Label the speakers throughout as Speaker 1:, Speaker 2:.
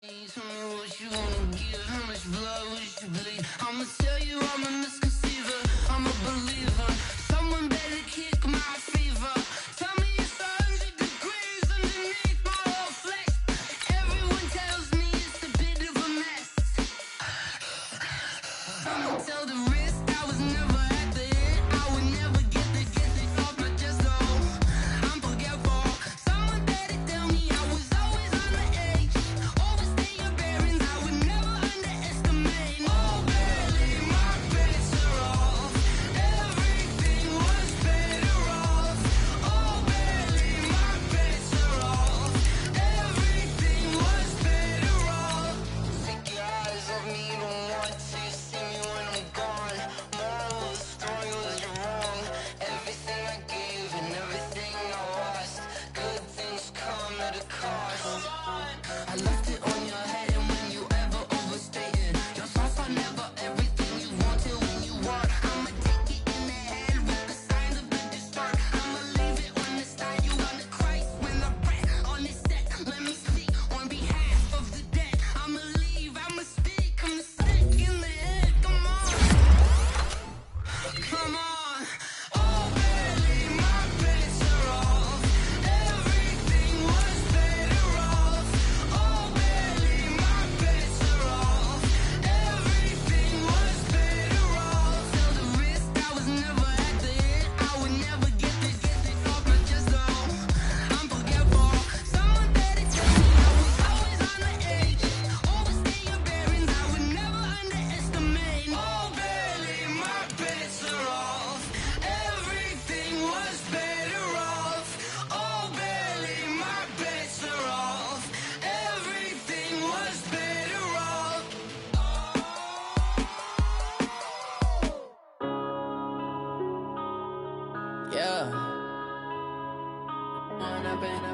Speaker 1: Tell me what you wanna give, how much blood would you bleed? I'ma tell you I'm a misconceiver, I'm a believer. Someone better kick my fever. Tell me it's 100 degrees underneath my whole flesh. Everyone tells me it's a bit of a mess. I'ma tell the risk I was never at the end. I would never get this off my chest, though. I'm forgetful. Someone better tell me I was always on the edge. Overstay your bearings, I would never underestimate. Oh, barely, my bets are off. Everything was better off. Oh, barely, my bets are off. Everything was better off. Take your eyes off me, don't want to see me when I'm gone. Moral of the story was you're wrong. Everything I gave and everything I lost. Good things come at a cost. I left it on your head, and when you ever overstay it, your thoughts are never everything you want till when you want. I'ma take it in the head with the signs of the distort. I'ma leave it on the side. You on the Christ when I breath on this set. Let me speak on behalf of the dead. I'ma leave, I'ma speak. I'm sick in the head. Come on, come on. Oh, barely, my bets are off. Everything was better off. Oh, barely, my bets are off. Everything was better off. Tell the risk I was never at the end. I would never get this off my chest, though. I'm forgetful. Someone better tell me I was always on the edge. Overstay your bearings, I would never underestimate. Oh, barely, my bets are off. Everything was better off. Oh, barely, my bets are off. Everything was better off. Yeah. One up and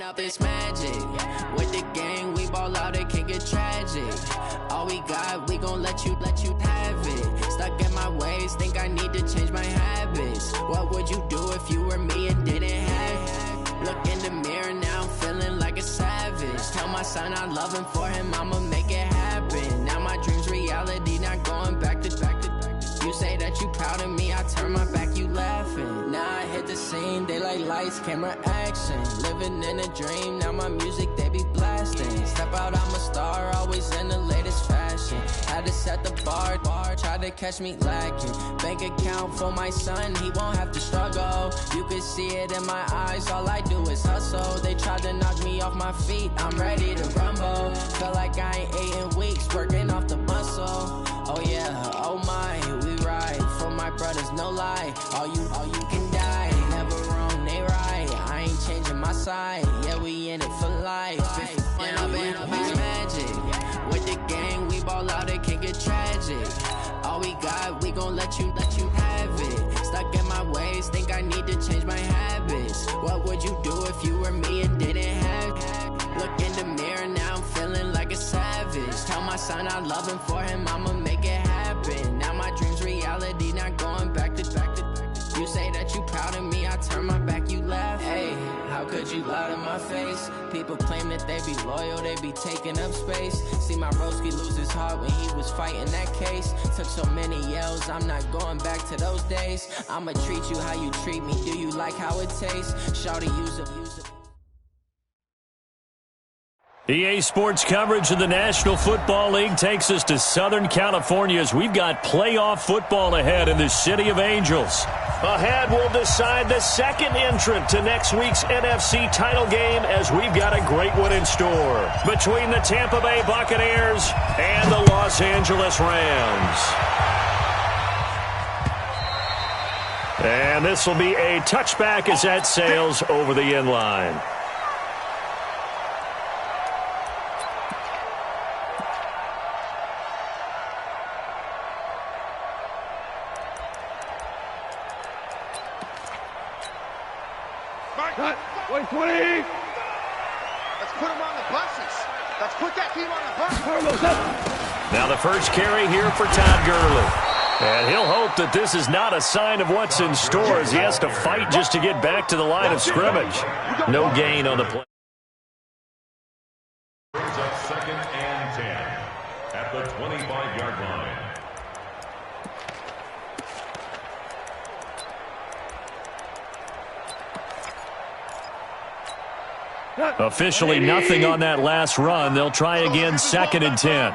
Speaker 1: up is magic. With the gang, we ball out, it can get tragic. All we got, we gon' let you have it. Stuck in my ways, think I need to change my habits. What would you do if you were me and didn't have it? Look in the mirror now, I'm feeling like a savage. Tell my son I love him, for him I'ma make it happen. Now my dream's reality, not going back to. You say that you proud of me, I turn my back, you laughing. Now I hit the scene, they like lights, camera, action. Living in a dream, now my music, they be blasting. Step out, I'm a star, always in the latest fashion. Had to set the bar, try to catch me lacking. Bank account for my son, he won't have to struggle. You can see it in my eyes, all I do is hustle. They tried to knock me off my feet, I'm ready to rumble. Feel like I ain't ate in weeks, working off the muscle. Oh yeah, oh my, we ride for my brothers, no lie. All you can die, never wrong, they right. I ain't changing my side, yeah, we in it for life. When up and up is magic. With the gang, we ball out, it can get tragic. All we got, we gon' let you have it. Stuck in my ways, think I need to change my habits. What would you do if you were me and didn't have it? Look in the mirror, now I'm feeling like a savage. Tell my son I love him, for him I'ma make it happen. Now my dream's reality, not going back to. You say that you proud of me, I turn my back, you laugh. Hey, how could you lie to my face? People claim that they be loyal, they be taking up space. See my broski lose his heart when he was fighting that case. Took so many yells, I'm not going back to those days. I'ma treat you how you treat me, do you like how it tastes? Shawty, use it.
Speaker 2: EA Sports coverage of the National Football League takes us to Southern California as we've got playoff football ahead in the City of Angels. Ahead, we'll decide the second entrant to next week's NFC title game as we've got a great one in store between the Tampa Bay Buccaneers and the Los Angeles Rams. And this will be a touchback as that sails over the end line.
Speaker 3: Wait, 20. Let's put him on the buses. Let's put that team on the bus.
Speaker 2: Now the first carry here for Todd Gurley. And he'll hope that this is not a sign of what's in store as he has to fight just to get back to the line of scrimmage. No gain on the play.
Speaker 4: Brings up 2nd and 10 at the 25-yard line.
Speaker 2: Officially nothing on that last run. They'll try again 2nd and 10.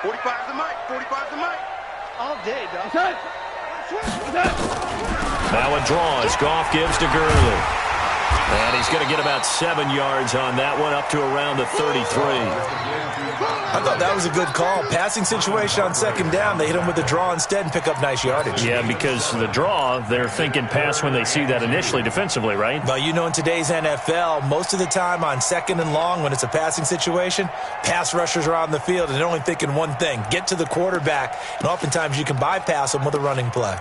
Speaker 3: 45 the mic, 45 the mic.
Speaker 5: All day, dog.
Speaker 2: Now a draw as Goff gives to Gurley. And he's going to get about 7 yards on that one, up to around the 33.
Speaker 6: I thought that was a good call. Passing situation on 2nd down. They hit him with the draw instead and pick up nice yardage.
Speaker 2: Yeah, because the draw, they're thinking pass when they see that initially defensively, right?
Speaker 6: Well, you know, in today's NFL, most of the time on 2nd and long, when it's a passing situation, pass rushers are on the field and they're only thinking one thing, get to the quarterback. And oftentimes you can bypass them with a running play.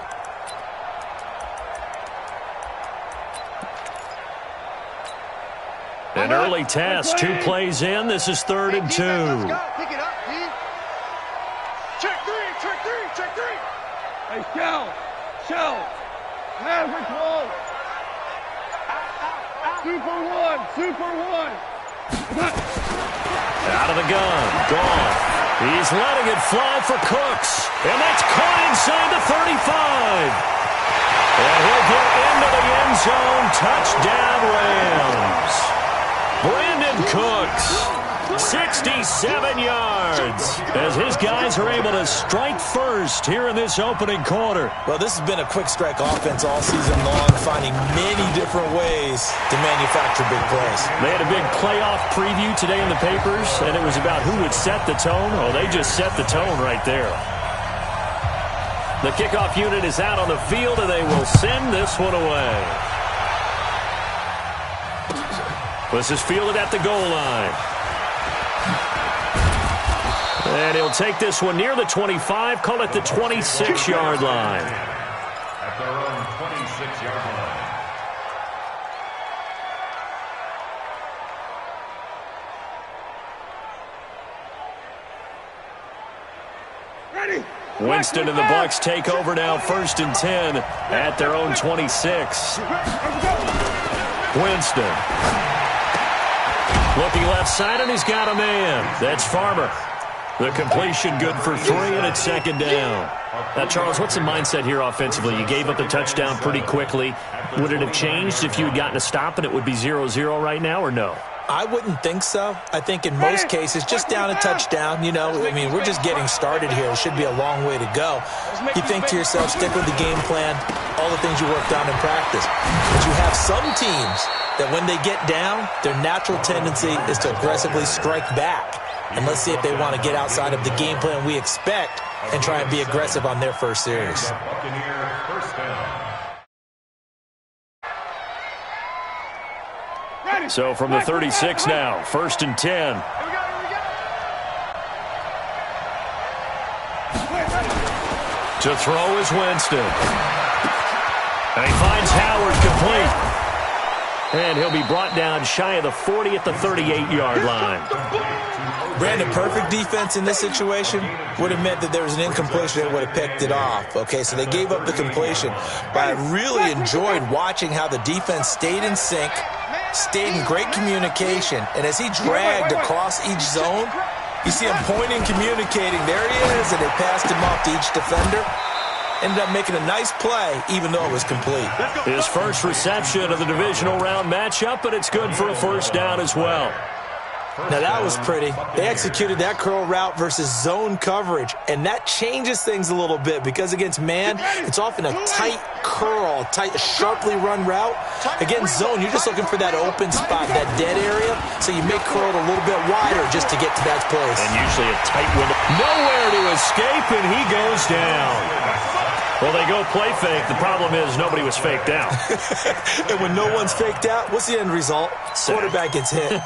Speaker 2: An early task, 2 plays in. This is 3rd and 2.
Speaker 3: Let's go. Pick it up, D. Check 3, check 3, check 3.
Speaker 5: Hey, show. Have it close. Super one.
Speaker 2: Out of the gun, Goff. He's letting it fly for Cooks. And that's caught inside the 35. And he'll get into the end zone. Touchdown, Rams. Brandon Cooks, 67 yards, as his guys are able to strike first here in this opening quarter.
Speaker 6: Well, this has been a quick strike offense all season long, finding many different ways to manufacture big plays.
Speaker 2: They had a big playoff preview today in the papers, and it was about who would set the tone. Oh, they just set the tone right there. The kickoff unit is out on the field, and they will send this one away. This is fielded at the goal line. And he'll take this one near the 25, call it the 26-yard line.
Speaker 4: At their own 26-yard line.
Speaker 5: Ready.
Speaker 2: Winston and the Bucs take over now, 1st and 10 at their own 26. Winston. Looking left side, and he's got a man. That's Farmer. The completion good for 3, and it's 2nd down. Now, Charles, what's the mindset here offensively? You gave up the touchdown pretty quickly. Would it have changed if you had gotten a stop and it would be 0-0 right now, or no?
Speaker 6: I wouldn't think so. I think in most cases, just down a touchdown, you know, I mean, we're just getting started here. It should be a long way to go. You think to yourself, stick with the game plan, all the things you worked on in practice. But you have some teams that when they get down, their natural tendency is to aggressively strike back. And let's see if they want to get outside of the game plan we expect and try and be aggressive on their first series.
Speaker 4: Buccaneer first down.
Speaker 2: So from the 36 now, 1st and 10. To throw is Winston. And he finds Howard complete. And he'll be brought down shy of the 40 at the 38-yard line.
Speaker 6: Brandon, perfect defense in this situation would have meant that there was an incompletion that would have picked it off. Okay, so they gave up the completion. But I really enjoyed watching how the defense stayed in sync, stayed in great communication. And as he dragged across each zone, you see him pointing, communicating. There he is, and they passed him off to each defender. Ended up making a nice play, even though it was complete.
Speaker 2: His first reception of the divisional round matchup, but it's good for a 1st down as well.
Speaker 6: Now, that was pretty. They executed that curl route versus zone coverage, and that changes things a little bit because against man, it's often a tight curl, sharply run route. Against zone, you're just looking for that open spot, that dead area, so you make curl a little bit wider just to get to that place.
Speaker 2: And usually a tight window. Nowhere to escape, and he goes down. Well, they go play fake. The problem is nobody was faked out.
Speaker 6: And when no one's faked out, what's the end result? Quarterback gets hit.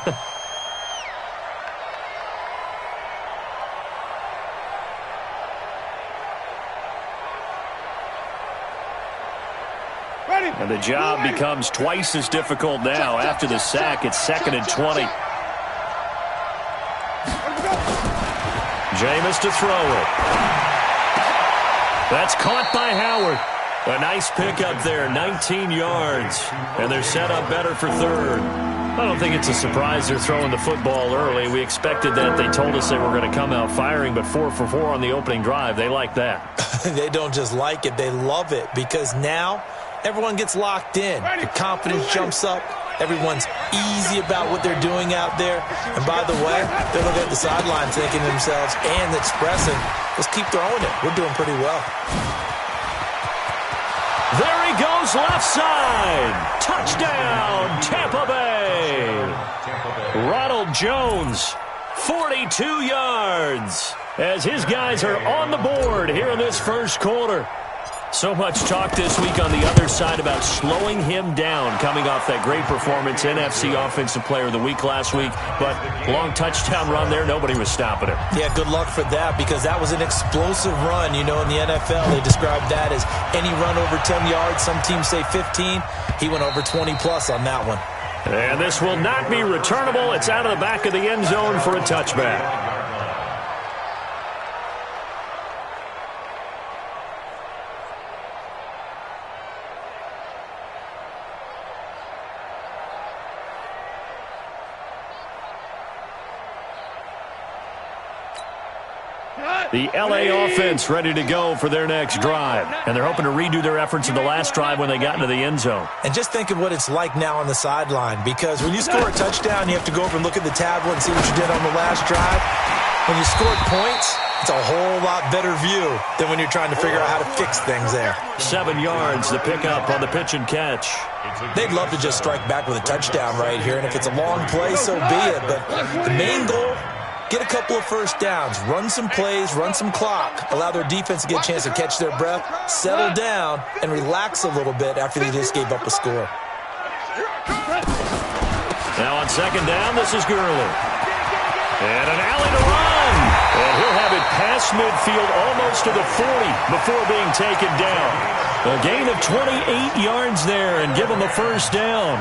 Speaker 2: And the job becomes twice as difficult now. After the sack, it's 2nd and 20. Jameis to throw it. That's caught by Howard. A nice pickup there, 19 yards. And they're set up better for third. I don't think it's a surprise they're throwing the football early. We expected that. They told us they were going to come out firing, but 4 for 4 on the opening drive. They like that.
Speaker 6: They don't just like it, they love it, because now everyone gets locked in. The confidence jumps up. Everyone's easy about what they're doing out there. And by the way, they're looking at the sideline thinking to themselves and expressing, let's keep throwing it. We're doing pretty well.
Speaker 2: There he goes, left side. Touchdown, Tampa Bay. Ronald Jones, 42 yards, as his guys are on the board here in this first quarter. So much talk this week on the other side about slowing him down, coming off that great performance, NFC Offensive Player of the Week last week. But long touchdown run there, nobody was stopping him.
Speaker 6: Yeah, good luck for that, because that was an explosive run. You know, in the NFL, they describe that as any run over 10 yards. Some teams say 15. He went over 20-plus on that one.
Speaker 2: And this will not be returnable. It's out of the back of the end zone for a touchback. The L.A. offense ready to go for their next drive. And they're hoping to redo their efforts in the last drive when they got into the end zone.
Speaker 6: And just think of what it's like now on the sideline, because when you score a touchdown, you have to go over and look at the tablet and see what you did on the last drive. When you scored points, it's a whole lot better view than when you're trying to figure out how to fix things there.
Speaker 2: 7 yards, the pickup on the pitch and catch.
Speaker 6: They'd love to just strike back with a touchdown right here, and if it's a long play, so be it. But the main goal, get a couple of first downs, run some plays, run some clock, allow their defense to get a chance to catch their breath, settle down, and relax a little bit after they just gave up a score.
Speaker 2: Now on second down, this is Gurley. And an alley to run. And he'll have it past midfield almost to the 40 before being taken down. A gain of 28 yards there and give him a first down.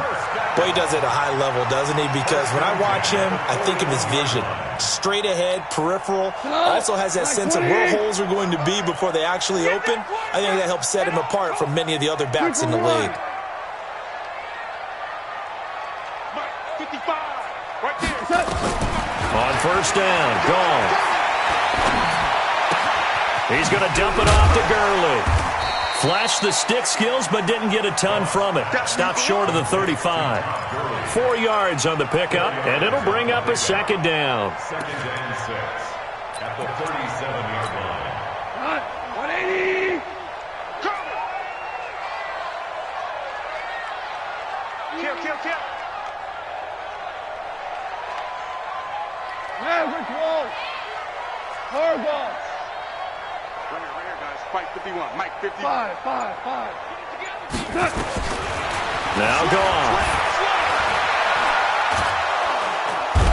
Speaker 6: Boy, he does it at a high level, doesn't he? Because when I watch him, I think of his vision. Straight ahead, peripheral. Also has that sense of where holes are going to be before they actually open. I think that helps set him apart from many of the other backs in the league.
Speaker 3: 55, right there.
Speaker 2: On first down, gone. He's going to dump it off to Gurley. Flashed the stick skills, but didn't get a ton from it. Stopped short of the 35. 4 yards on the pickup, and it'll bring up a second down.
Speaker 4: Second and 6 at the 37-yard line.
Speaker 5: 180.
Speaker 3: Kill.
Speaker 5: Hands are close. Hard ball.
Speaker 3: Right here, guys. Fight 51. Mike 50.
Speaker 5: 5.
Speaker 2: Now gone.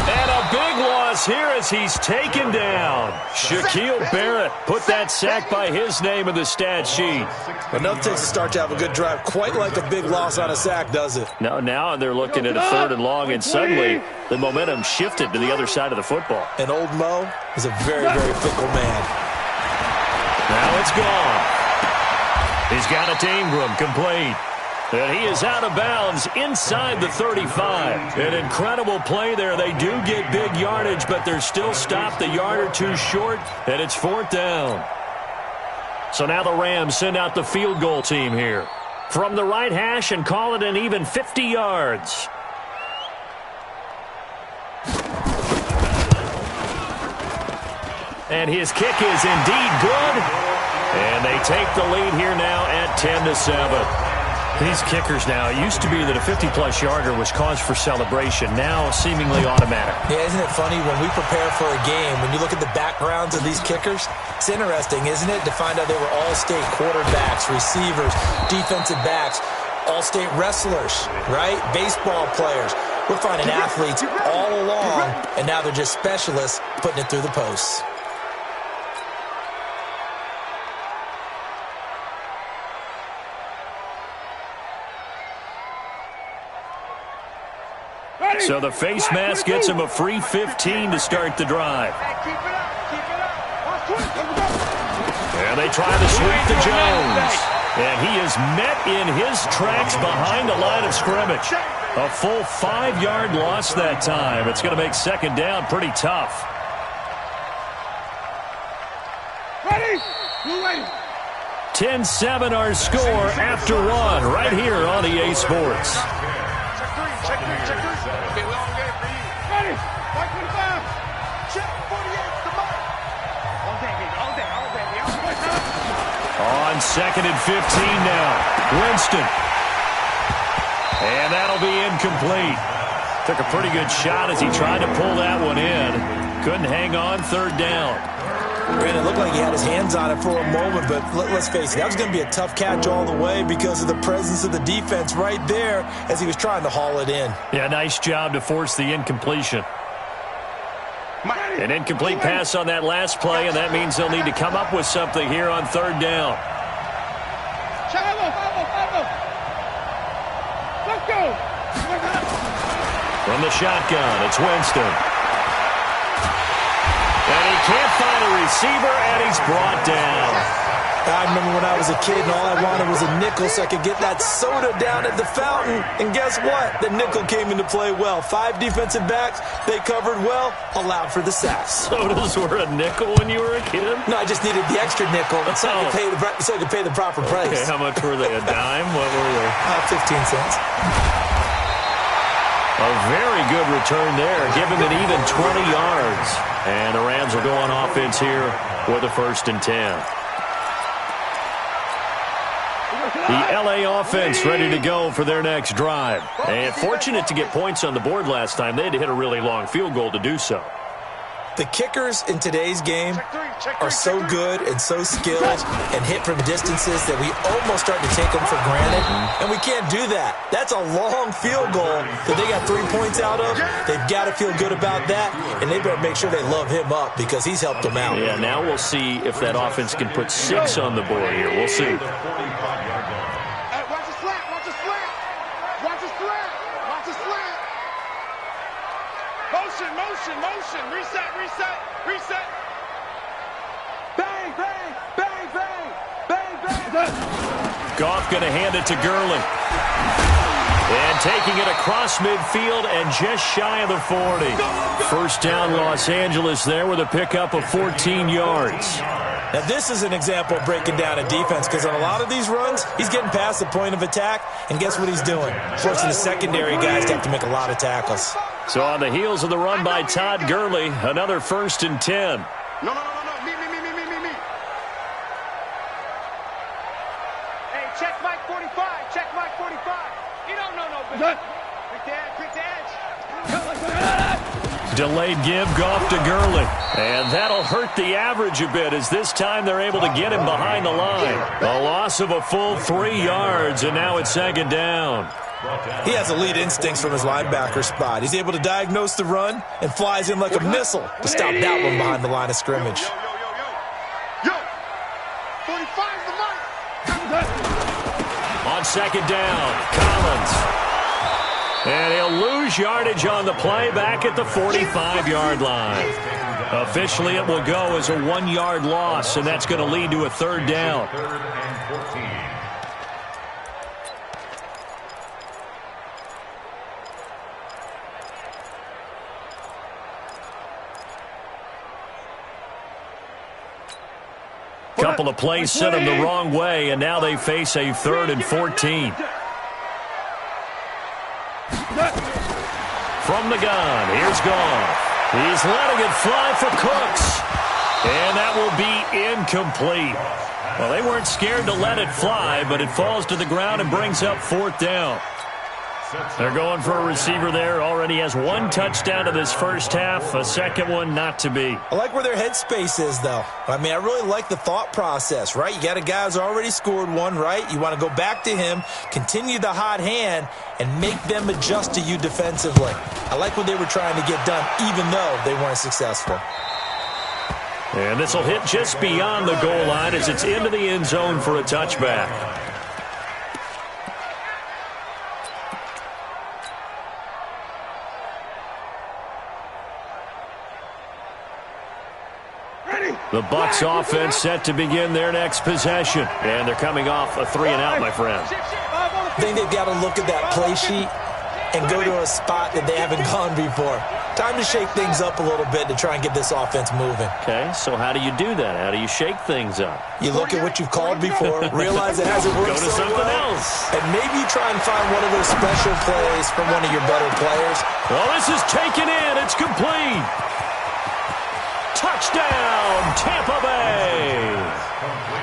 Speaker 2: And a big loss here as he's taken down. Shaquille Barrett put that sack by his name in the stat sheet.
Speaker 6: But nothing takes a start to have a good drive quite like a big loss on a sack, does it?
Speaker 2: Now they're looking at a 3rd and long, and suddenly the momentum shifted to the other side of the football.
Speaker 6: And old Mo is a very, very fickle man.
Speaker 2: Now it's gone. He's got it to Ingram, complete. And he is out of bounds inside the 35. An incredible play there. They do get big yardage, but they're still stopped a yard or two short, and it's 4th down. So now the Rams send out the field goal team here from the right hash and call it an even 50 yards. And his kick is indeed good. And they take the lead here now at 10-7. These kickers now, it used to be that a 50-plus yarder was cause for celebration. Now seemingly automatic.
Speaker 6: Yeah, isn't it funny when we prepare for a game, when you look at the backgrounds of these kickers, it's interesting, isn't it, to find out they were all-state quarterbacks, receivers, defensive backs, all-state wrestlers, right? Baseball players. We're finding athletes all along, and now they're just specialists putting it through the posts.
Speaker 2: So the face mask gets him a free 15 to start the drive.
Speaker 3: Keep it up. Keep it up.
Speaker 2: And they try to sweep to Jones. And he is met in his tracks behind the line of scrimmage. A full 5-yard loss that time. It's going to make second down pretty tough.
Speaker 3: Ready? You ready?
Speaker 2: 10-7 our score after one right here on EA Sports.
Speaker 3: Check three. Been long game for you. Ready? 525. Check 48. Come on. All day, baby. All day.
Speaker 2: On 2nd and 15 now. Winston. And that'll be incomplete. Took a pretty good shot as he tried to pull that one in. Couldn't hang on, third down.
Speaker 6: It looked like he had his hands on it for a moment, but let's face it, that was going to be a tough catch all the way because of the presence of the defense right there as he was trying to haul it in.
Speaker 2: Yeah, nice job to force the incompletion. An incomplete pass on that last play, and that means they'll need to come up with something here on third down.
Speaker 3: Let's go.
Speaker 2: From the shotgun, it's Winston. And he can't find a receiver, and he's brought down.
Speaker 6: I remember when I was a kid and all I wanted was a nickel so I could get that soda down at the fountain. And guess what? The nickel came into play well. 5 defensive backs, they covered well, allowed for the sacks.
Speaker 2: Sodas were a nickel when you were a kid?
Speaker 6: No, I just needed the extra nickel so I could pay the proper price.
Speaker 2: Okay, how much were they? A dime? What were they?
Speaker 6: 15 cents.
Speaker 2: A very good return there. Give him an even 20 yards. And the Rams will go on offense here with a 1st and 10. The LA offense ready to go for their next drive. And fortunate to get points on the board last time. They had to hit a really long field goal to do so.
Speaker 6: The kickers in today's game are so good and so skilled and hit from distances that we almost start to take them for granted. And we can't do that. That's a long field goal that they got 3 points out of. They've got to feel good about that, and they better make sure they love him up because he's helped them out.
Speaker 2: Yeah, now we'll see if that offense can put 6 on the board here. We'll see.
Speaker 3: Motion. Reset. Bang.
Speaker 2: Goff going to hand it to Gurley. And taking it across midfield and just shy of the 40. First down, Los Angeles there with a pickup of 14 yards.
Speaker 6: Now, this is an example of breaking down a defense because on a lot of these runs, he's getting past the point of attack, and guess what he's doing? Forcing the secondary guys to have to make a lot of tackles.
Speaker 2: So on the heels of the run by Todd Gurley, another 1st and 10.
Speaker 3: No. Me. Hey, check Mike 45. You don't know no business. Quick to edge.
Speaker 2: Delayed give, Goff to Gurley. And that'll hurt the average a bit as this time they're able to get him behind the line. A loss of a full 3 yards, and now it's 2nd down.
Speaker 6: He has elite instincts from his linebacker spot. He's able to diagnose the run and flies in like a missile to stop that one behind the line of scrimmage.
Speaker 3: Yo. 45's the mark.
Speaker 2: On 2nd down, Collins. And he'll lose yardage on the play back at the 45-yard line. Officially, it will go as a 1-yard loss, and that's going to lead to a 3rd down.
Speaker 4: 3rd and 14.
Speaker 2: Couple of plays sent them the wrong way, and now they face a 3rd and 14. From the gun, here's Goff. He's letting it fly for Cooks. And that will be incomplete. Well, they weren't scared to let it fly, but it falls to the ground and brings up 4th down. They're going for a receiver there. Already has 1 touchdown in this first half. A second one not to be.
Speaker 6: I like where their headspace is, though. I mean, I really like the thought process, right? You got a guy who's already scored 1, right? You want to go back to him, continue the hot hand, and make them adjust to you defensively. I like what they were trying to get done, even though they weren't successful.
Speaker 2: And this will hit just beyond the goal line as it's into the end zone for a touchback. The Bucs offense set to begin their next possession. And they're coming off a 3-and-out, my friend.
Speaker 6: I think they've got to look at that play sheet and go to a spot that they haven't gone before. Time to shake things up a little bit to try and get this offense moving.
Speaker 2: Okay, so how do you do that? How do you shake things up?
Speaker 6: You look at what you've called before, realize it hasn't worked
Speaker 2: Go to something else.
Speaker 6: and maybe you try and find one of those special plays from one of your better players.
Speaker 2: Well, this is taken in. It's complete. Touchdown, Tampa Bay.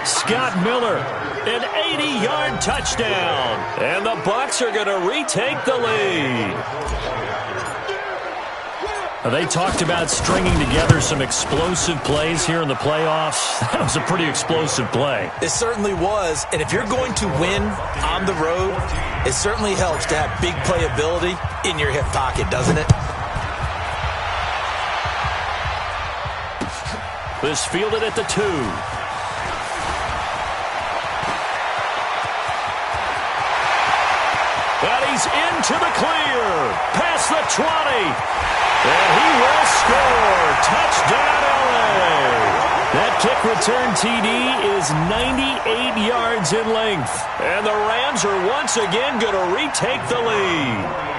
Speaker 2: Scott Miller, an 80-yard touchdown. And the Bucs are going to retake the lead. They talked about stringing together some explosive plays here in the playoffs. That was a pretty explosive play.
Speaker 6: It certainly was, and if you're going to win on the road, it certainly helps to have big playability in your hip pocket, doesn't it?
Speaker 2: This fielded at the 2. And he's into the clear. Past the 20. And he will score. Touchdown, LA. That kick return TD is 98 yards in length. And the Rams are once again going to retake the lead.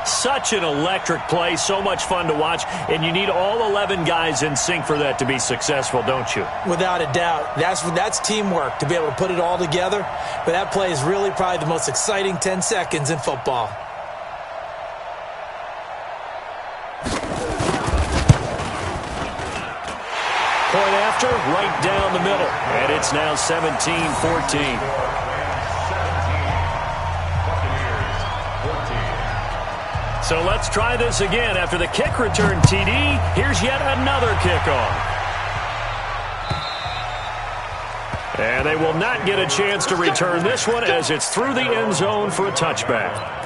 Speaker 2: Such an electric play, so much fun to watch, and you need all 11 guys in sync for that to be successful, don't you?
Speaker 6: Without a doubt. That's teamwork, to be able to put it all together. But that play is really probably the most exciting 10 seconds in football.
Speaker 2: Point after, right down the middle, and it's now 17-14. So let's try this again. After the kick return TD, here's yet another kickoff. And they will not get a chance to return this one as it's through the end zone for a touchback.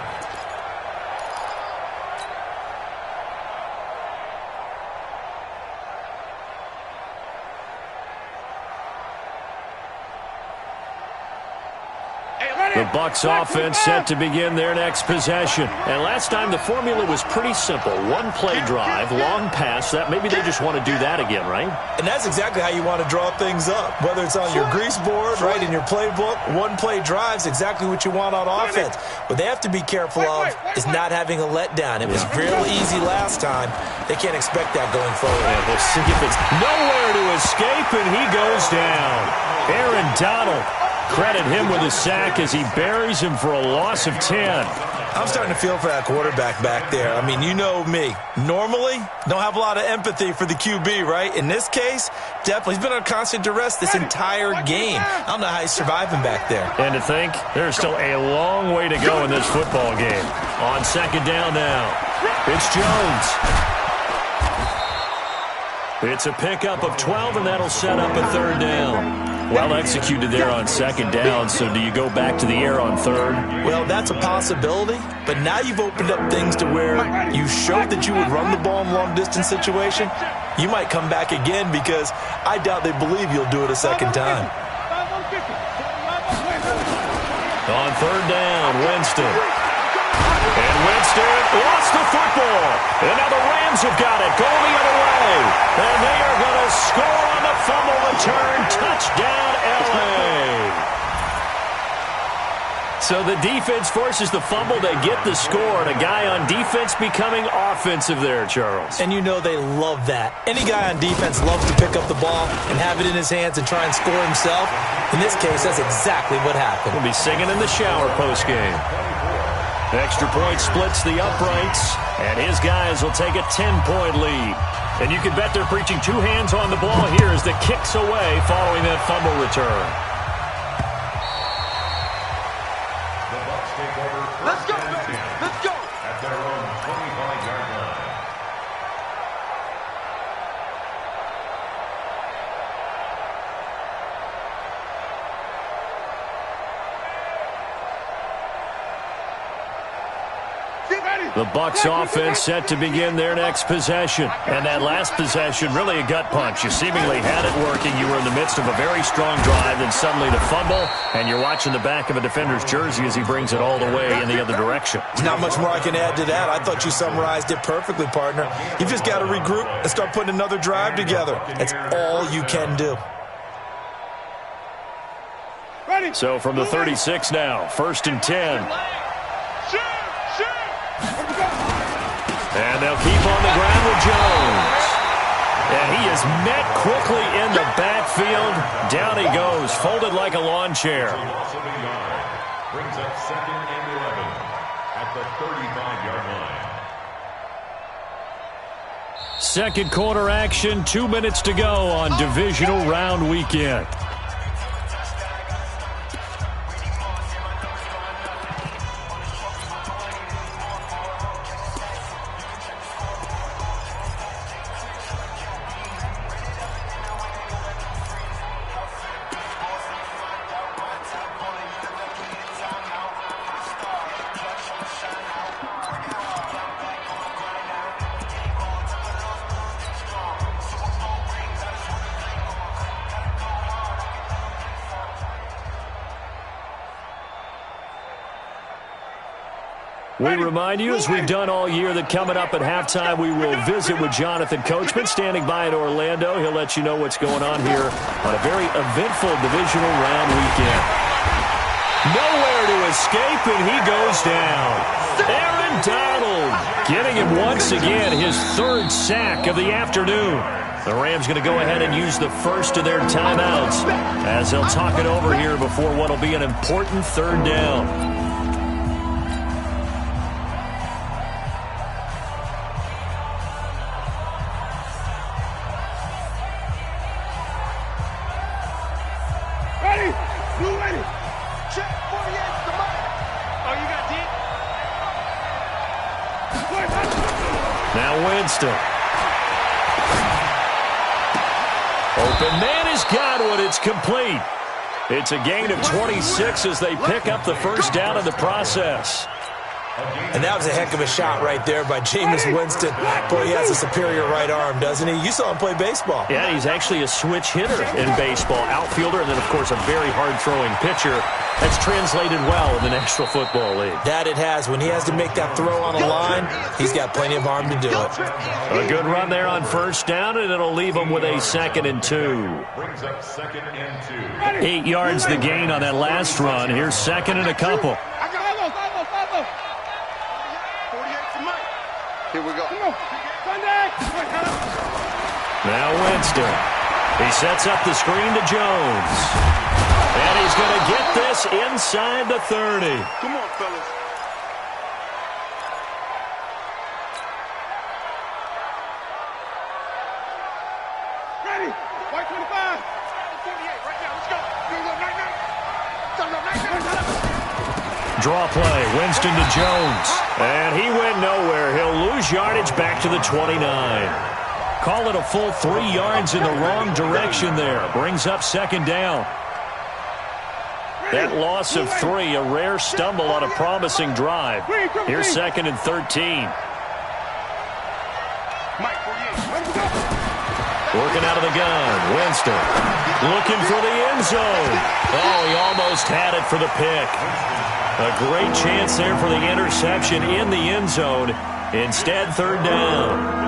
Speaker 2: The Bucs offense set to begin their next possession. And last time the formula was pretty simple. One play drive, long pass. That maybe they just want to do that again, right?
Speaker 6: And that's exactly how you want to draw things up. Whether it's on your grease board, right, in your playbook, one play drive's exactly what you want on offense. What they have to be careful of is not having a letdown. It was real easy last time. They can't expect that going forward.
Speaker 2: And we'll see if it's nowhere to escape, and he goes down. Aaron Donald. Credit him with a sack as he buries him for a loss of 10.
Speaker 6: I'm starting to feel for that quarterback back there. I mean, you know me. Normally, don't have a lot of empathy for the QB, right? In this case, definitely. He's been on constant duress this entire game. I don't know how he's surviving back there.
Speaker 2: And to think, there's still a long way to go in this football game. On second down now, it's Jones. It's a pickup of 12, and that'll set up a third down. Well executed there on second down, so do you go back to the air on third?
Speaker 6: Well, that's a possibility, but now you've opened up things to where you showed that you would run the ball in a long-distance situation. You might come back again because I doubt they believe you'll do it a second time.
Speaker 2: On third down, Winston. And Winston lost the football. And now the Rams have got it. Go the other way. And they are going to score on the fumble return. Touchdown, LA. So the defense forces the fumble. They get the score. And a guy on defense becoming offensive there, Charles.
Speaker 6: And you know they love that. Any guy on defense loves to pick up the ball and have it in his hands and try and score himself. In this case, that's exactly what happened.
Speaker 2: We'll be singing in the shower postgame. Extra point splits the uprights, and his guys will take a 10-point lead. And you can bet they're preaching two hands on the ball here as the kick's away following that fumble return.
Speaker 4: The Bucs take over.
Speaker 3: Let's go, baby. Let's go.
Speaker 4: At their own 25-yard line.
Speaker 3: Get ready.
Speaker 2: The Bucs offense set to begin their next possession. And that last possession, really a gut punch. You seemingly had it working. You were in the midst of a very strong drive, then suddenly the fumble, and you're watching the back of a defender's jersey as he brings it all the way in the other direction.
Speaker 6: Not much more I can add to that. I thought you summarized it perfectly, partner. You've just got to regroup and start putting another drive together. That's all you can do.
Speaker 2: So from the 36 now, 1st and 10. And they'll keep on the ground with Jones. And he is met quickly in the backfield. Down he goes, folded like a lawn chair.
Speaker 4: Brings up 2nd and 11 at the 35-yard line.
Speaker 2: Second quarter action, 2 minutes to go on divisional round weekend. We remind you, as we've done all year, that coming up at halftime, we will visit with Jonathan Coachman, standing by in Orlando. He'll let you know what's going on here on a very eventful divisional round weekend. Nowhere to escape, and he goes down. Aaron Donald getting him once again, his 3rd sack of the afternoon. The Rams going to go ahead and use the first of their timeouts as they'll talk it over here before what will be an important 3rd down. Open man has got one. It's complete. It's a gain of 26 as they pick up the first down in the process.
Speaker 6: And that was a heck of a shot right there by Jameis Winston. Boy, he has a superior right arm, doesn't he? You saw him play baseball.
Speaker 2: Yeah, he's actually a switch hitter in baseball. Outfielder, and then, of course, a very hard-throwing pitcher. That's translated well in the National Football League.
Speaker 6: That it has. When he has to make that throw on a line, he's got plenty of arm to do it.
Speaker 2: A good run there on first down, and it'll leave him with a 2nd and 2.
Speaker 4: Brings up 2nd and 2.
Speaker 2: 8 yards the gain on that last run. Here's 2nd and a couple.
Speaker 3: Here we go.
Speaker 2: Now Winston. He sets up the screen to Jones. And he's going to get this inside the 30.
Speaker 3: Come on, fellas. Ready. White 25. 48 right now. Let's go.
Speaker 2: Draw play. Winston to Jones. And he went nowhere. He'll lose yardage back to the 29. Call it a full 3 yards in the wrong direction there. Brings up 2nd down. That loss of 3, a rare stumble on a promising drive. Here's 2nd and 13. Working out of the gun. Winston looking for the end zone. Oh, he almost had it for the pick. A great chance there for the interception in the end zone. Instead, 3rd down.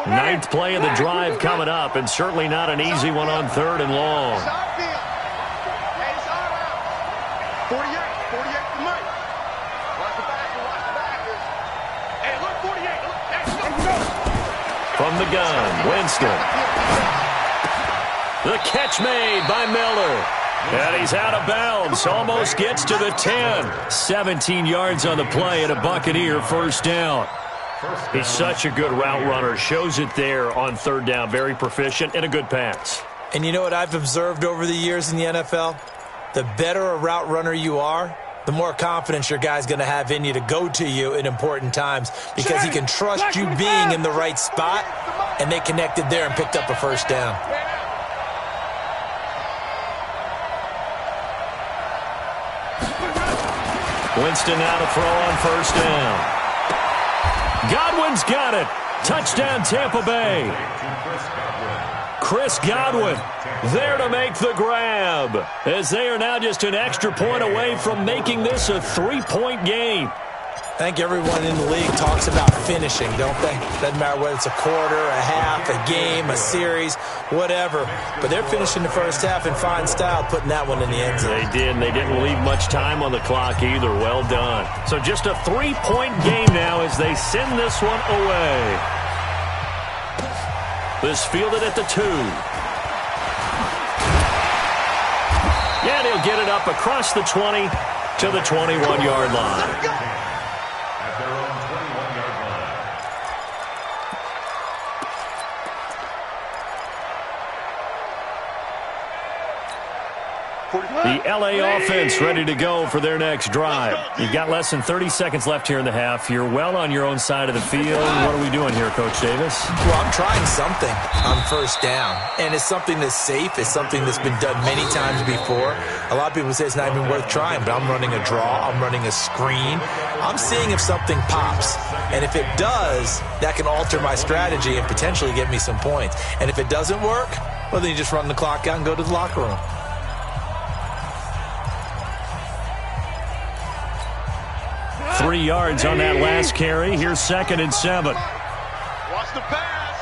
Speaker 2: Ninth play of the drive coming up, and certainly not an easy one on 3rd and long.
Speaker 3: 48 to Mike. Watch the backers. Hey, look, 48.
Speaker 2: From the gun, Winston. The catch made by Miller. And he's out of bounds. Almost gets to the 10. 17 yards on the play and a Buccaneer 1st down. He's such a good route runner. Shows it there on 3rd down. Very proficient and a good pass.
Speaker 6: And you know what I've observed over the years in the NFL? The better a route runner you are, the more confidence your guy's going to have in you to go to you in important times because he can trust you being in the right spot and they connected there and picked up a first down.
Speaker 2: Winston now to throw on first down. Godwin's got it. Touchdown, Tampa Bay. Chris Godwin there to make the grab, as they are now just an extra point away from making this a 3-point game.
Speaker 6: I think everyone in the league talks about finishing, don't they? Doesn't matter whether it's a quarter, a half, a game, a series, whatever. But they're finishing the first half in fine style, putting that one in the end zone.
Speaker 2: They did, and they didn't leave much time on the clock either. Well done. So just a 3-point game now as they send this one away. This fielded at the 2. And he'll get it up across the 20 to the 21-yard line. The LA offense ready to go for their next drive. You've got less than 30 seconds left here in the half. You're well on your own side of the field. What are we doing here, Coach Davis?
Speaker 6: Well, I'm trying something on first down, and it's something that's safe. It's something that's been done many times before. A lot of people say it's not even worth trying, but I'm running a draw. I'm running a screen. I'm seeing if something pops, and if it does, that can alter my strategy and potentially get me some points. And if it doesn't work, well, then you just run the clock out and go to the locker room.
Speaker 2: Three yards on that last carry. Here's 2nd and 7.
Speaker 3: Watch the pass.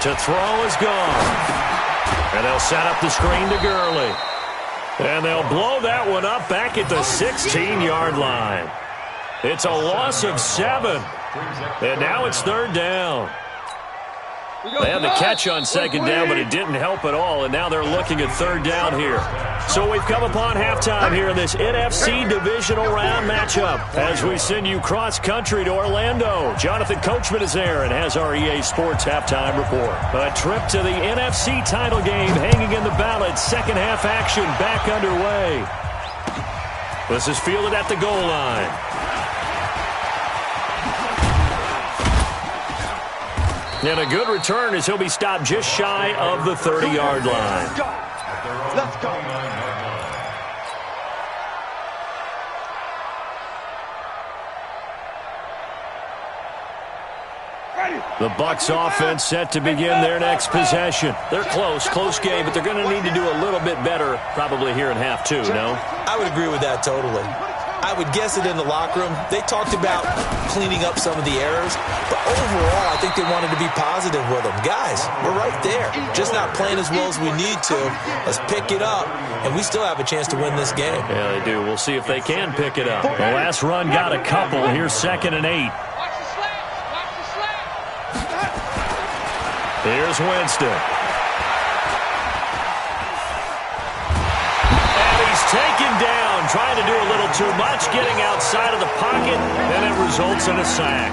Speaker 2: To throw is gone. And they'll set up the screen to Gurley. And they'll blow that one up back at the 16-yard line. It's a loss of 7. And now it's 3rd down. They had the catch on 2nd down, but it didn't help at all, and now they're looking at 3rd down here. So we've come upon halftime here in this NFC Divisional Round matchup as we send you cross-country to Orlando. Jonathan Coachman is there and has our EA Sports halftime report. A trip to the NFC title game hanging in the balance. Second half action back underway. This is fielded at the goal line. And a good return as he'll be stopped just shy of the 30-yard line.
Speaker 3: Let's go.
Speaker 2: The Bucs offense set to begin their next possession. They're close game, but they're going to need to do a little bit better probably here in half 2, no?
Speaker 6: I would agree with that totally. I would guess it in the locker room. They talked about cleaning up some of the errors, but overall, I think they wanted to be positive with them. Guys, we're right there. Just not playing as well as we need to. Let's pick it up, and we still have a chance to win this game.
Speaker 2: Yeah, they do. We'll see if they can pick it up. The last run got a couple. Here's 2nd and 8. Here's Winston. Taken down, trying to do a little too much, getting outside of the pocket, and it results in a sack.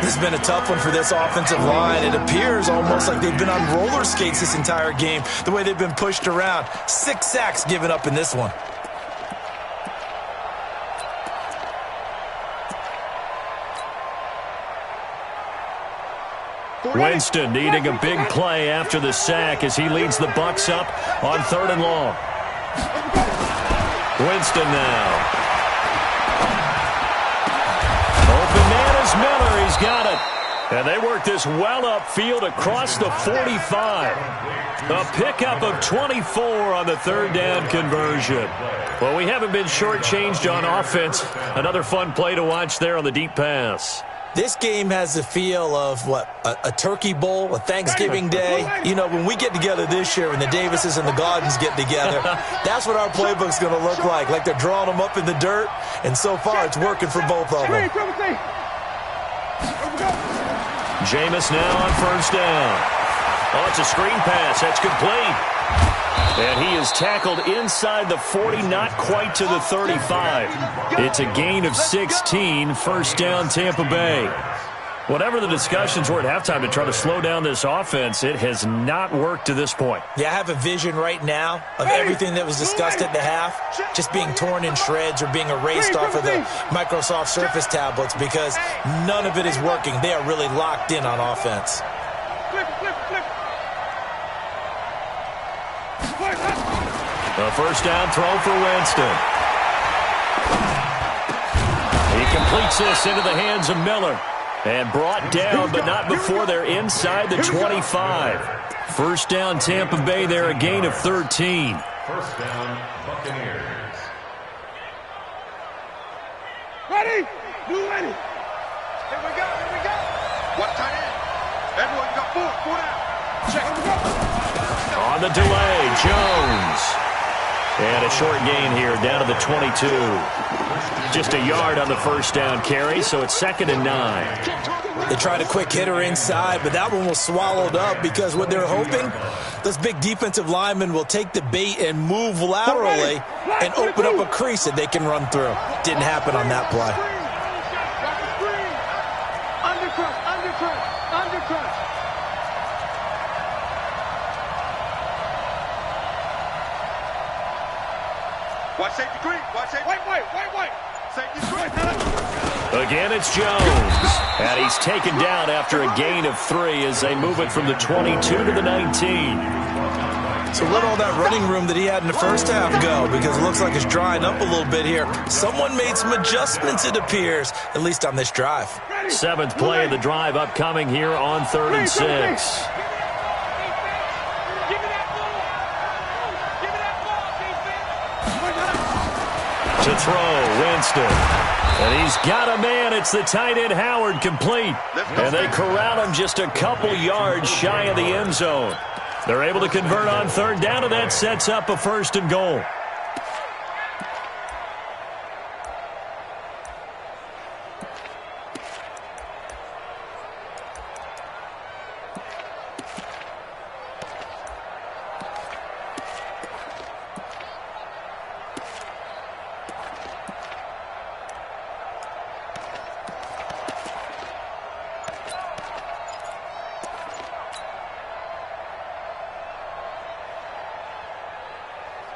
Speaker 6: This has been a tough one for this offensive line. It appears almost like they've been on roller skates this entire game, the way they've been pushed around. 6 sacks given up in this one.
Speaker 2: Winston needing a big play after the sack as he leads the Bucs up on 3rd and long. Winston now. Open man is Miller. He's got it. And they work this well upfield across the 45. A pickup of 24 on the 3rd down conversion. Well, we haven't been shortchanged on offense. Another fun play to watch there on the deep pass.
Speaker 6: This game has the feel of, a turkey bowl, a Thanksgiving day. You know, when we get together this year, when the Davises and the Gardens get together, that's what our playbook's going to look like they're drawing them up in the dirt, and so far it's working for both of them.
Speaker 2: Jameis now on 1st down. Oh, it's a screen pass. That's complete. And he is tackled inside the 40, not quite to the 35. It's a gain of 16, 1st down Tampa Bay. Whatever the discussions were at halftime to try to slow down this offense, it has not worked to this point.
Speaker 6: Yeah, I have a vision right now of everything that was discussed at the half just being torn in shreds or being erased off of the Microsoft Surface tablets because none of it is working. They are really locked in on offense.
Speaker 2: A first down throw for Winston. He completes this into the hands of Miller. And brought down, but not before they're inside the 25. First down, Tampa Bay there, a gain of 13.
Speaker 4: First down, Buccaneers.
Speaker 5: Ready? You ready?
Speaker 3: Here we go. What tight end? Everyone got four down. Check.
Speaker 2: On the delay, Jones. And a short gain here, down to the 22. Just a yard on the first down carry, so it's 2nd and 9.
Speaker 6: They tried a quick hitter inside, but that one was swallowed up because what they're hoping, those big defensive linemen will take the bait and move laterally and open up a crease that they can run through. Didn't happen on that play.
Speaker 5: Undercut.
Speaker 3: Watch safety green. Watch safety.
Speaker 5: Wait.
Speaker 3: Safety green.
Speaker 2: Again, it's Jones. And he's taken down after a gain of 3 as they move it from the 22 to the 19.
Speaker 6: So let all that running room that he had in the first half go because it looks like it's drying up a little bit here. Someone made some adjustments, it appears, at least on this drive.
Speaker 2: 7th play of the drive upcoming here on 3rd and 6. To throw, Winston. And he's got a man. It's the tight end, Howard, complete. And they corral him just a couple yards shy of the end zone. They're able to convert on 3rd down, and that sets up a 1st and goal.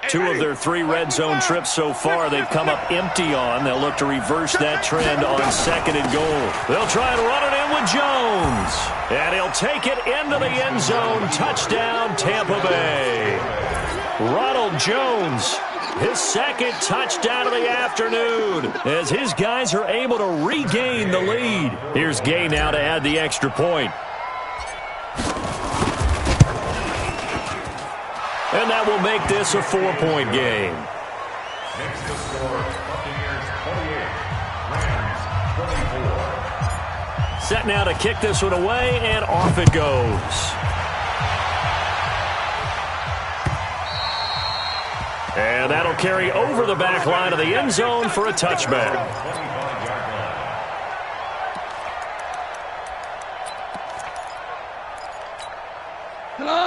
Speaker 2: Two of their 3 red zone trips so far they've come up empty on. They'll look to reverse that trend on 2nd and goal. They'll try and run it in with Jones. And he'll take it into the end zone. Touchdown, Tampa Bay. Ronald Jones, his 2nd touchdown of the afternoon as his guys are able to regain the lead. Here's Gay now to add the extra point. And that will make this a 4-point game.
Speaker 4: Next to score, Buccaneers 28, Rams 24.
Speaker 2: Set now to kick this one away, and off it goes. And that'll carry over the back line of the end zone for a touchback.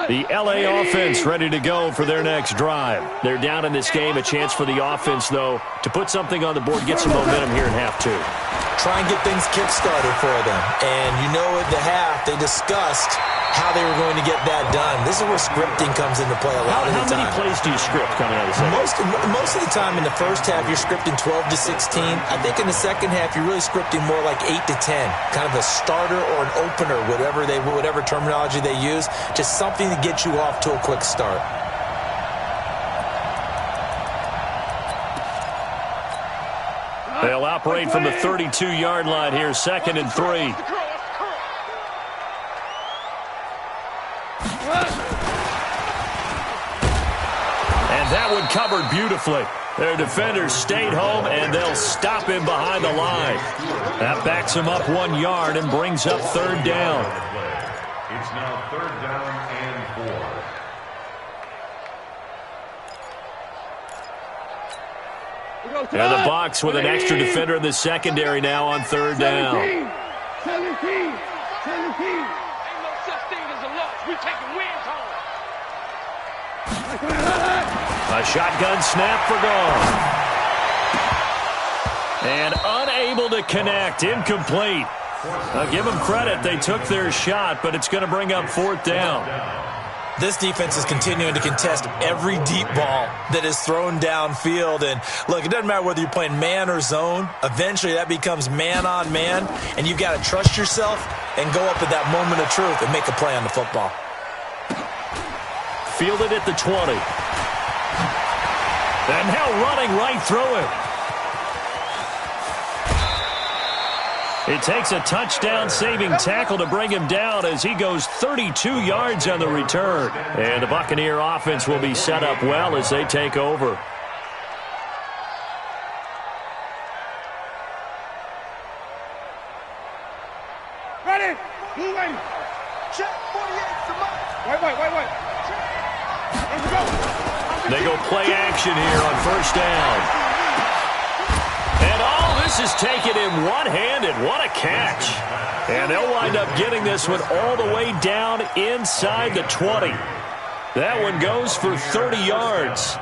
Speaker 2: The LA offense ready to go for their next drive. They're down in this game. A chance for the offense, though, to put something on the board, get some momentum here in half 2.
Speaker 6: Try and get things kick-started for them. And you know at the half, they discussed how they were going to get that done. This is where scripting comes into play a lot of the time.
Speaker 2: How many plays do you script coming out of the second?
Speaker 6: Most of the time in the first half, you're scripting 12 to 16. I think in the second half, you're really scripting more like 8 to 10. Kind of a starter or an opener, whatever terminology they use. Just something to get you off to a quick start.
Speaker 2: They'll operate from the 32-yard line here, 2nd and 3. And that one covered beautifully. Their defenders stayed home, and they'll stop him behind the line. That backs him up 1 yard and brings up 3rd down.
Speaker 4: It's now 3rd down and 4.
Speaker 2: And the Bucs with an extra defender in the secondary now on 3rd down.
Speaker 5: 17.
Speaker 2: A shotgun snap for gone. And unable to connect. Incomplete. I'll give them credit. They took their shot, but it's going to bring up 4th down.
Speaker 6: This defense is continuing to contest every deep ball that is thrown downfield. And, look, it doesn't matter whether you're playing man or zone. Eventually that becomes man on man, and you've got to trust yourself and go up at that moment of truth and make a play on the football.
Speaker 2: Fielded at the 20. And now running right through it. It takes a touchdown-saving tackle to bring him down as he goes 32 yards on the return. And the Buccaneer offense will be set up well as they take over.
Speaker 5: Ready? Blue ready.
Speaker 3: Check 48 to Mike.
Speaker 5: Wait. Let's go.
Speaker 2: They go play action here on 1st down. And all this is taken in one-handed. What a catch. And they'll wind up getting this one all the way down inside the 20. That one goes for 30 yards.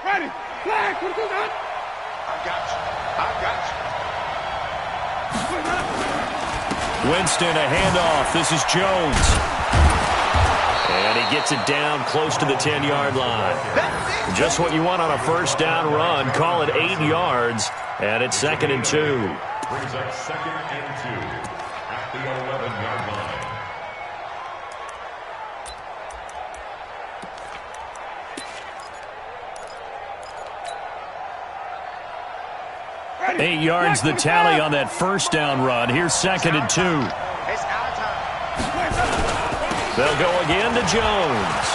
Speaker 5: Ready. Flag. What is that?
Speaker 3: I got you.
Speaker 2: Winston, a handoff. This is Jones. And he gets it down close to the 10-yard line. Just what you want on a 1st down run. Call it 8 yards. And it's 2nd and 2.
Speaker 4: Brings up 2nd and 2 at the 11-yard line.
Speaker 2: Ready. 8 yards the tally on that 1st down run. Here's 2nd and 2.
Speaker 3: It's our time.
Speaker 2: They'll go again to Jones.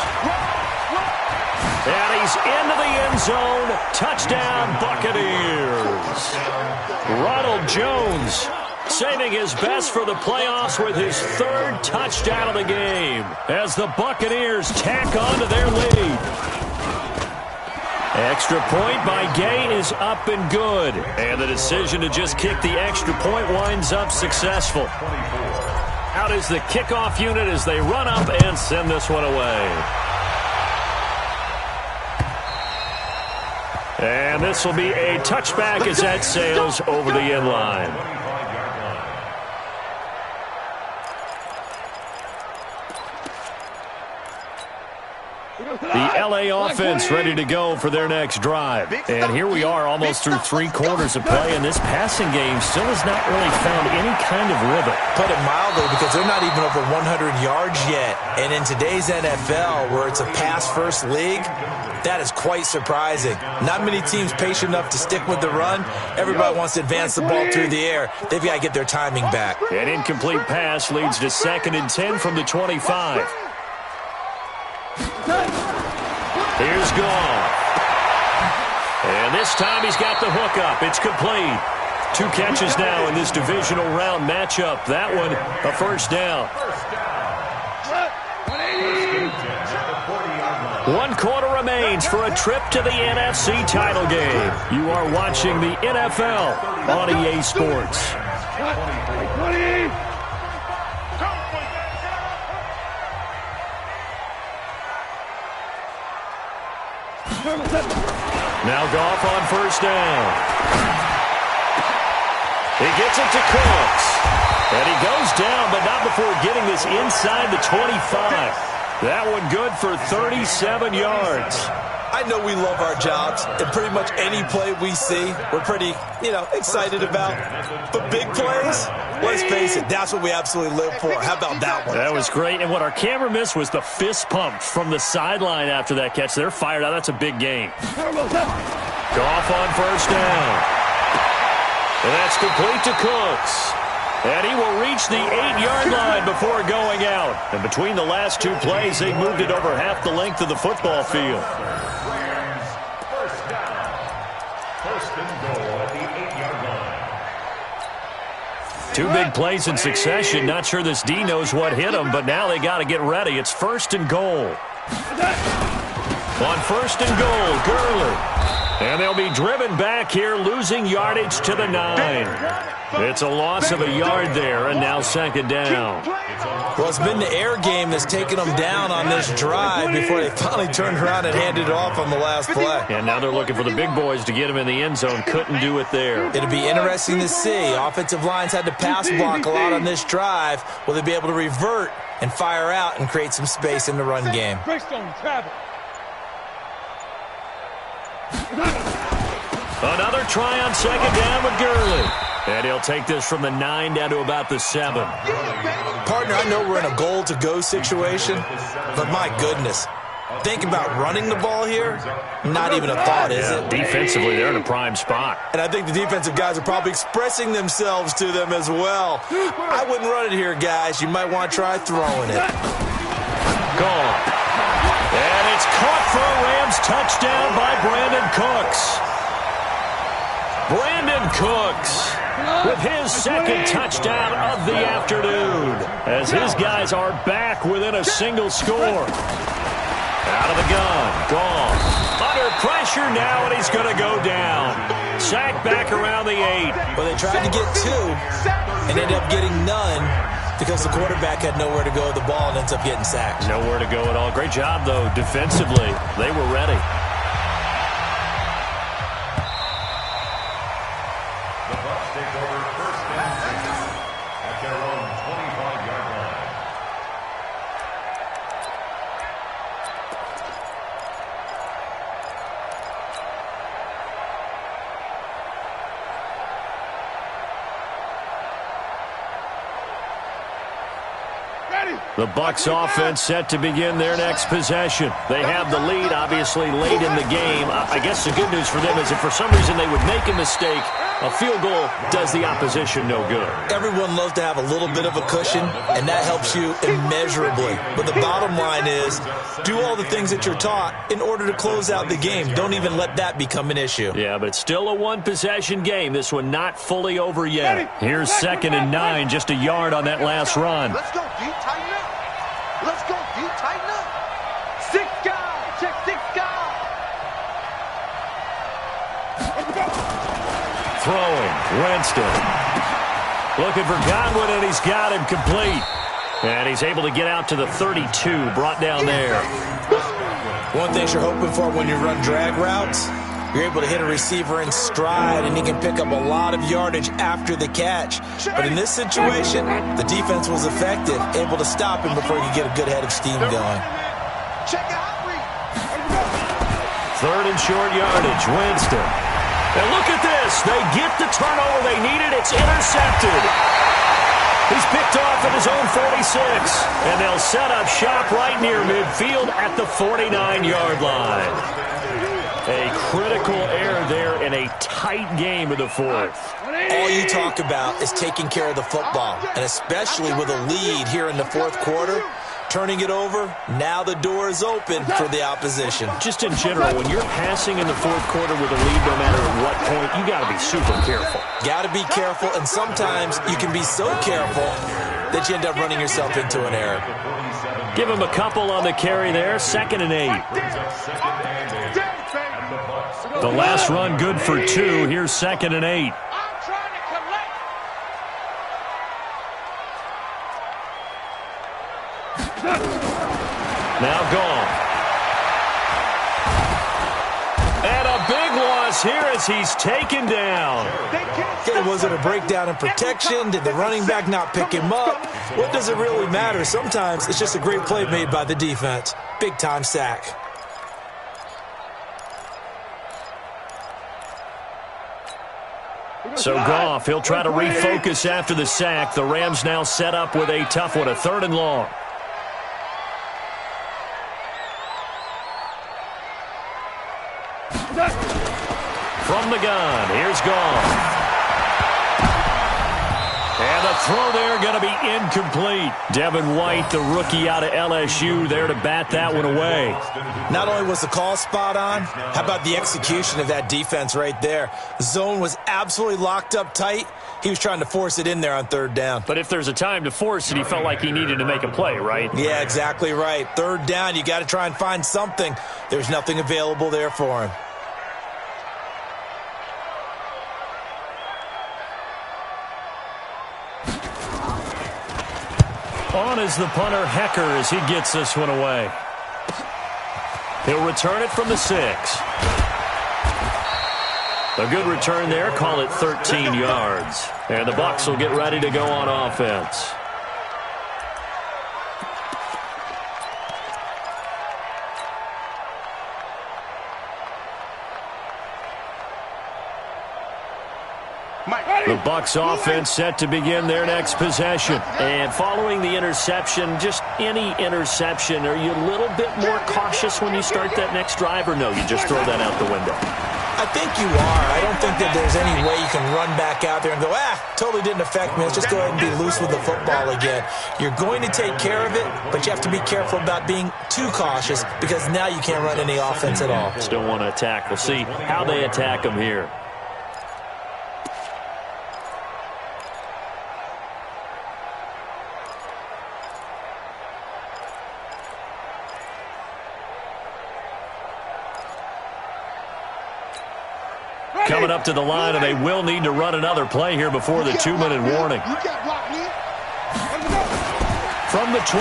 Speaker 2: And he's into the end zone. Touchdown, Buccaneers. Ronald Jones saving his best for the playoffs with his 3rd touchdown of the game as the Buccaneers tack on to their lead. Extra point by Gay is up and good. And the decision to just kick the extra point winds up successful. Out is the kickoff unit as they run up and send this one away. And this will be a touchback as that sails over the end line. The LA offense ready to go for their next drive. And here we are almost through 3 quarters of play, and this passing game still has not really found any kind of rhythm.
Speaker 6: Put it mildly, because they're not even over 100 yards yet. And in today's NFL, where it's a pass-first league, that is quite surprising. Not many teams patient enough to stick with the run. Everybody wants to advance the ball through the air. They've got to get their timing back.
Speaker 2: An incomplete pass leads to 2nd and 10 from the 25. Here's Goff. And this time he's got the hook up. It's complete. 2 catches now in this divisional round matchup. That one, a 1st down. 1 quarter remains for a trip to the NFC title game. You are watching the NFL on EA Sports.
Speaker 5: 20.
Speaker 2: Now Goff on 1st down. He gets it to Cooks. And he goes down, but not before getting this inside the 25. That one good for 37 yards.
Speaker 6: I know we love our jobs, and pretty much any play we see, we're pretty, excited about. But big plays, let's face it, that's what we absolutely live for. How about that one?
Speaker 2: That was great, and what our camera missed was the fist pump from the sideline after that catch. They're fired out. That's a big game. Goff on 1st down. And that's complete to Cooks. And he will reach the 8-yard line before going out. And between the last 2 plays, they moved it over half the length of the football field.
Speaker 4: Rams, 1st down. 1st and goal at the 8-yard line.
Speaker 2: 2 big plays in succession. Not sure this D knows what hit him, but now they got to get ready. It's 1st and goal. On 1st and goal, Gurley. And they'll be driven back here, losing yardage to the 9. It's a loss of a yard there, and now second down.
Speaker 6: Well, it's been the air game that's taken them down on this drive before they finally turned around and handed it off on the last play.
Speaker 2: And now they're looking for the big boys to get him in the end zone. Couldn't do it there.
Speaker 6: It'll be interesting to see. Offensive lines had to pass block a lot on this drive. Will they be able to revert and fire out and create some space in the run game?
Speaker 2: Another try on second down with Gurley. And he'll take this from the 9 down to about the 7.
Speaker 6: Partner, I know we're in a goal-to-go situation, but my goodness, think about running the ball here? Not even a thought, is it?
Speaker 2: Defensively, they're in a prime spot.
Speaker 6: And I think the defensive guys are probably expressing themselves to them as well. I wouldn't run it here, guys. You might want to try throwing it.
Speaker 2: Gone. And it's caught for a Rams touchdown by Brandon Cooks. Brandon Cooks with his second touchdown of the afternoon as his guys are back within a single score. Out of the gun, gone. Under pressure now, and he's going to go down. Sacked back around the 8.
Speaker 6: Well, they tried to get 2 and ended up getting none because the quarterback had nowhere to go with the ball and ends up getting sacked.
Speaker 2: Nowhere to go at all. Great job, though, defensively. They were ready. The Bucs offense set to begin their next possession. They have the lead, obviously, late in the game. I guess the good news for them is if for some reason they would make a mistake, a field goal does the opposition no good.
Speaker 6: Everyone loves to have a little bit of a cushion, and that helps you immeasurably. But the bottom line is, do all the things that you're taught in order to close out the game. Don't even let that become an issue.
Speaker 2: Yeah, but it's still a one-possession game. This one not fully over yet. Here's 2nd and 9, just a yard on that last run.
Speaker 3: Let's go, D. Tighten up. Let's go, D. Tighten up. 6 guys. Check 6 guys.
Speaker 2: Throwing, Winston. Looking for Godwin, and he's got him complete. And he's able to get out to the 32, brought down there.
Speaker 6: One thing you're hoping for when you run drag routes, you're able to hit a receiver in stride, and he can pick up a lot of yardage after the catch. But in this situation, the defense was effective, able to stop him before he could get a good head of steam going.
Speaker 3: Check out.
Speaker 2: 3rd and short yardage, Winston. And look at this. They get the turnover they needed. It's intercepted. He's picked off at his own 46. And they'll set up shop right near midfield at the 49-yard line. A critical error there in a tight game of the 4th.
Speaker 6: All you talk about is taking care of the football, and especially with a lead here in the 4th quarter, turning it over, now the door is open for the opposition.
Speaker 2: Just in general, when you're passing in the 4th quarter with a lead, no matter at what point, you got to be super careful.
Speaker 6: Got to be careful, and sometimes you can be so careful that you end up running yourself into an error.
Speaker 2: Give him a couple on the carry there, 2nd and 8. The last run good for 2. Here's 2nd and 8. Now gone. And a big loss here as he's taken down.
Speaker 6: Okay, was it a breakdown in protection? Did the running back not pick him up? What does it really matter? Sometimes it's just a great play made by the defense. Big-time sack.
Speaker 2: So Goff, he'll try to refocus after the sack. The Rams now set up with a tough one, a 3rd and long. From the gun, here's Goff. And the throw there going to be incomplete. Devin White, the rookie out of LSU, there to bat that one away.
Speaker 6: Not only was the call spot on, how about the execution of that defense right there? The zone was absolutely locked up tight. He was trying to force it in there on 3rd down.
Speaker 2: But if there's a time to force it, he felt like he needed to make a play, right?
Speaker 6: Yeah, exactly right. 3rd down, you got to try and find something. There's nothing available there for him.
Speaker 2: is the punter, Hecker, as he gets this one away. He'll return it from the 6. A good return there. Call it 13 yards. And the Bucs will get ready to go on offense. The Bucs offense set to begin their next possession. And following the interception, just any interception, are you a little bit more cautious when you start that next drive, or no, you just throw that out the window?
Speaker 6: I think you are. I don't think that there's any way you can run back out there and go, totally didn't affect me. Let's just go ahead and be loose with the football again. You're going to take care of it, but you have to be careful about being too cautious because now you can't run any offense at all.
Speaker 2: Still want to attack. We'll see how they attack them here. Coming up to the line, and they will need to run another play here before the 2-minute warning. From the 24,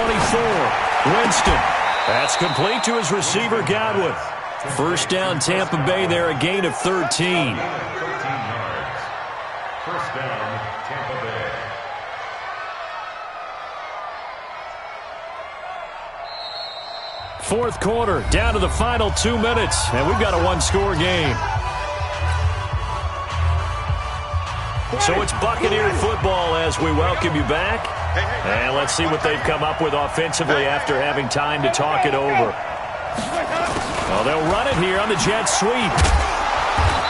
Speaker 2: Winston. That's complete to his receiver, Godwin. First down, Tampa Bay there, a gain of 13.
Speaker 4: 13 yards. First down, Tampa Bay.
Speaker 2: Fourth quarter, down to the final 2 minutes, and we've got a one-score game. So it's Buccaneer football as we welcome you back. And let's see what they've come up with offensively after having time to talk it over. Well, they'll run it here on the jet sweep.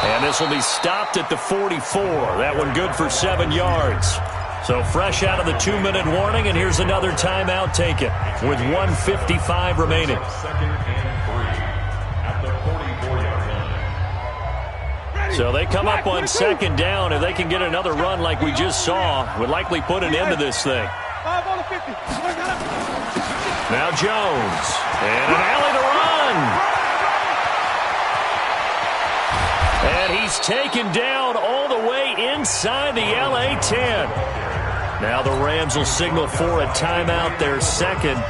Speaker 2: And this will be stopped at the 44. That one good for 7 yards. So fresh out of the 2-minute warning, and here's another timeout taken with 1:55 remaining.
Speaker 4: Second and 3 at the 44-yard line.
Speaker 2: So they come up on second down. If they can get another run like we just saw, would likely put an end to this thing.
Speaker 5: 5 on the 50.
Speaker 2: Now Jones. And an alley to run. And he's taken down all the way inside the LA 10. Now the Rams will signal for a timeout, their second.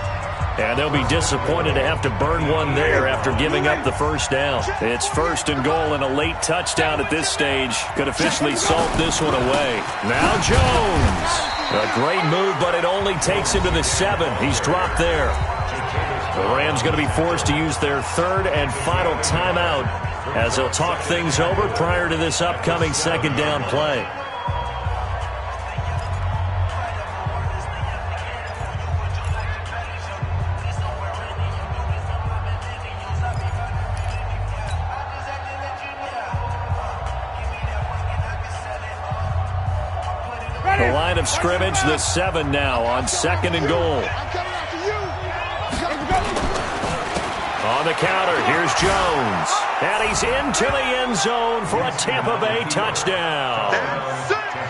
Speaker 2: And they'll be disappointed to have to burn one there after giving up the first down. It's first and goal and a late touchdown at this stage. Could officially salt this one away. Now Jones. A great move, but it only takes him to the 7. He's dropped there. The Rams going to be forced to use their third and final timeout as they'll talk things over prior to this upcoming second down play. The line of scrimmage, the 7 now on second and goal. On the counter, here's Jones. And he's into the end zone for a Tampa Bay touchdown.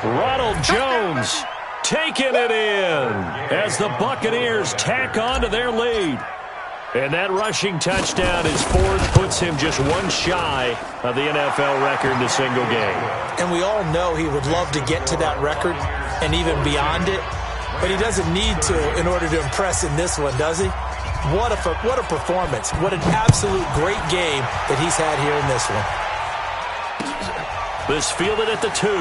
Speaker 2: Ronald Jones taking it in as the Buccaneers tack on to their lead. And that rushing touchdown, his fourth, puts him just one shy of the NFL record in a single game.
Speaker 6: And we all know he would love to get to that record and even beyond it, but he doesn't need to in order to impress in this one, does he? What a performance. What an absolute great game that he's had here in this one.
Speaker 2: This fielded at the 2.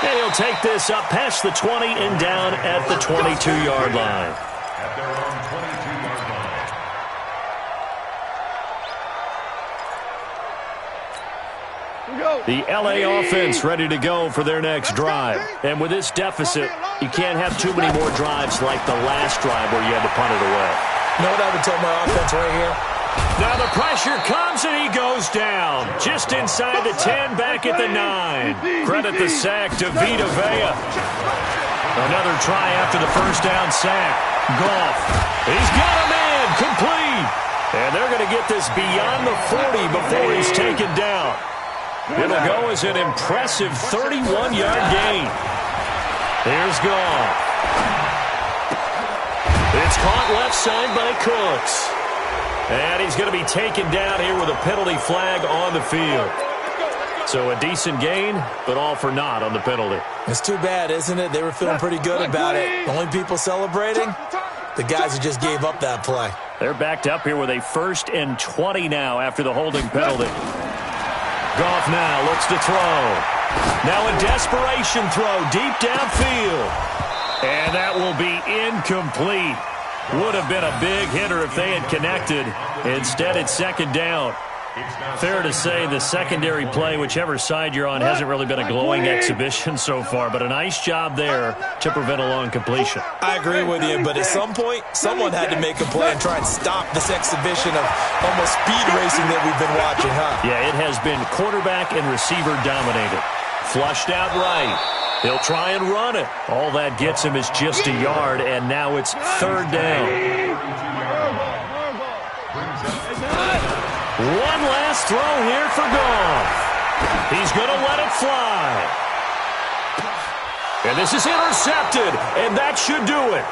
Speaker 2: And he'll take this up past the 20 and down at the 22-yard line.
Speaker 4: At their own 22-yard line.
Speaker 2: The LA offense ready to go for their next drive. And with this deficit, you can't have too many more drives like the last drive where you had to punt it away.
Speaker 6: You know what I would tell my offense right here?
Speaker 2: Now the pressure comes and he goes down. Just inside the 10, back at the 9. Credit the sack to Vita Vea. Another try after the first down sack. Goff. He's got him in. Complete. And they're going to get this beyond the 40 before he's taken down. It'll go as an impressive 31-yard gain. Here's Goff. It's caught left side by Cooks. And he's going to be taken down here with a penalty flag on the field. So a decent gain, but all for naught on the penalty.
Speaker 6: It's too bad, isn't it? They were feeling pretty good about it. The only people celebrating, the guys who just gave up that play.
Speaker 2: They're backed up here with a 1st and 20 now after the holding penalty. Goff now looks to throw. Now a desperation throw deep downfield. And that will be incomplete. Would have been a big hitter if they had connected. Instead, it's 2nd down. Fair to say the secondary play, whichever side you're on, hasn't really been a glowing exhibition so far, but a nice job there to prevent a long completion.
Speaker 6: I agree with you, but at some point, someone had to make a play and try and stop this exhibition of almost speed racing that we've been watching, huh?
Speaker 2: Yeah, it has been quarterback and receiver dominated. Flushed out right. He'll try and run it. All that gets him is just a yard, and now it's 3rd down. One last throw here for Goff. He's going to let it fly. And this is intercepted, and that should do it.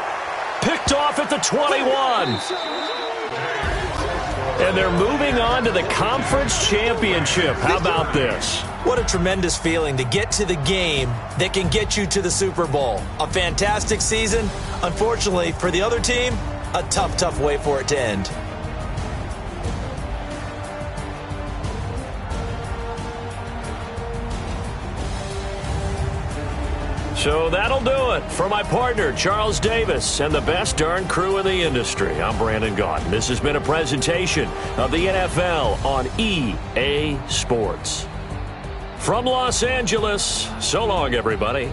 Speaker 2: Picked off at the 21. And they're moving on to the conference championship. How about this?
Speaker 6: What a tremendous feeling to get to the game that can get you to the Super Bowl. A fantastic season. Unfortunately, for the other team, a tough way for it to end.
Speaker 2: So that'll do it. For my partner, Charles Davis, and the best darn crew in the industry, I'm Brandon Gaudin. This has been a presentation of the NFL on EA Sports. From Los Angeles, so long, everybody.